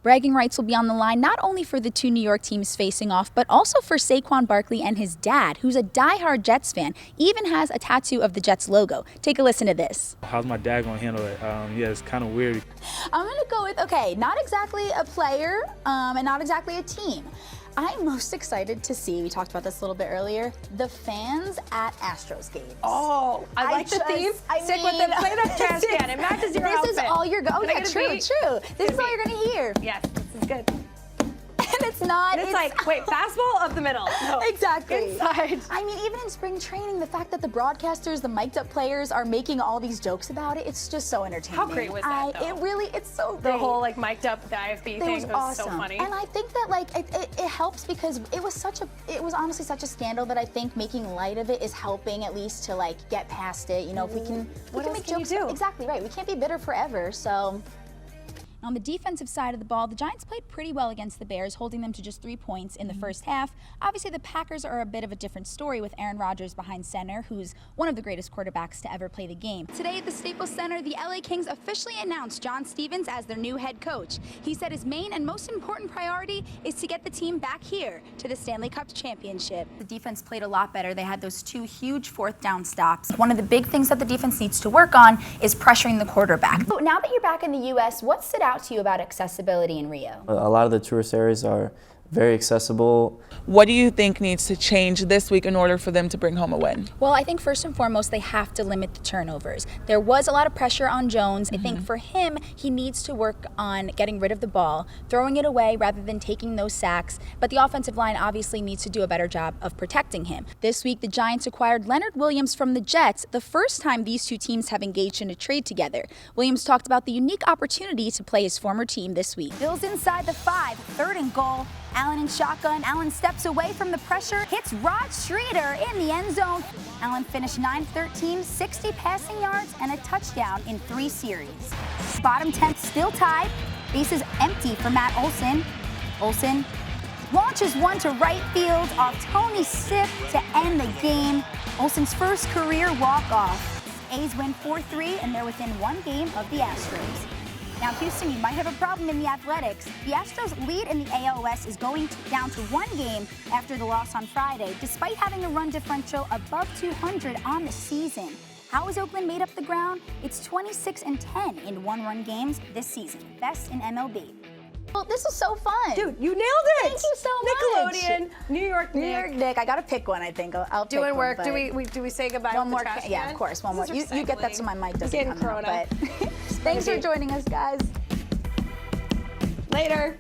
Bragging rights will be on the line not only for the two New York teams facing off, but also for Saquon Barkley and his dad, who's a diehard Jets fan, even has a tattoo of the Jets logo. Take a listen to this. How's my dad going to handle it? Yeah, it's kind of weird. I'm going to go with, okay, not exactly a player and not exactly a team. I'm most excited to see, we talked about this a little bit earlier, the fans at Astros games. Oh, I like the theme. Stick with it. Play that jazz can. It matches your outfit. This is all you're going. Oh, yeah, true. This is all you're going to hear. Yes, this is good. And it's not. It's like, wait, fastball up the middle. No. Exactly. Inside. I mean, even in spring training, the fact that the broadcasters, the mic'd up players are making all these jokes about it, it's just so entertaining. How great was that, though? It's so great. The whole, like, mic'd up the IFB thing was awesome. so funny. And I think that, like, it helps because it was honestly such a scandal that I think making light of it is helping at least to, like, get past it. You know, if we can make jokes. Exactly right. We can't be bitter forever, so. On the defensive side of the ball, the Giants played pretty well against the Bears, holding them to just 3 points in the first half. Obviously, the Packers are a bit of a different story with Aaron Rodgers behind center, who's one of the greatest quarterbacks to ever play the game. Today at the Staples Center, the LA Kings officially announced John Stevens as their new head coach. He said his main and most important priority is to get the team back here to the Stanley Cup championship. The defense played a lot better. They had those 2 huge fourth down stops. One of the big things that the defense needs to work on is pressuring the quarterback. So now that you're back in the U.S., what stood out to you about accessibility in Rio? A lot of the tourist areas are very accessible. What do you think needs to change this week in order for them to bring home a win? Well, I think first and foremost, they have to limit the turnovers. There was a lot of pressure on Jones. I think for him, he needs to work on getting rid of the ball, throwing it away rather than taking those sacks. But the offensive line obviously needs to do a better job of protecting him. This week, the Giants acquired Leonard Williams from the Jets, the first time these two teams have engaged in a trade together. Williams talked about the unique opportunity to play his former team this week. Bills inside the 5, 3rd and goal. Allen in shotgun. Allen steps away from the pressure, hits Rod Streeter in the end zone. Allen finished 9-13, 60 passing yards, and a touchdown in 3 series. Bottom 10th still tied. Bases empty for Matt Olson. Olson launches one to right field off Tony Sipp to end the game. Olson's first career walk-off. A's win 4-3, and they're within 1 game of the Astros. Now, Houston, you might have a problem in the Athletics. The Astros' lead in the AL West is going down to 1 game after the loss on Friday, despite having a run differential above 200 on the season. How has Oakland made up the ground? It's 26-10 in 1-run games this season, best in MLB. Well, this was so fun. Dude, you nailed it. Thank you so much. Nickelodeon, New York Nick. I gotta pick one, I think. I'll pick Doing one, work. Do we say goodbye one with more the trash can? Yeah, of course. One more. You get that so my mic doesn't come out. But thanks for joining us, guys. Later.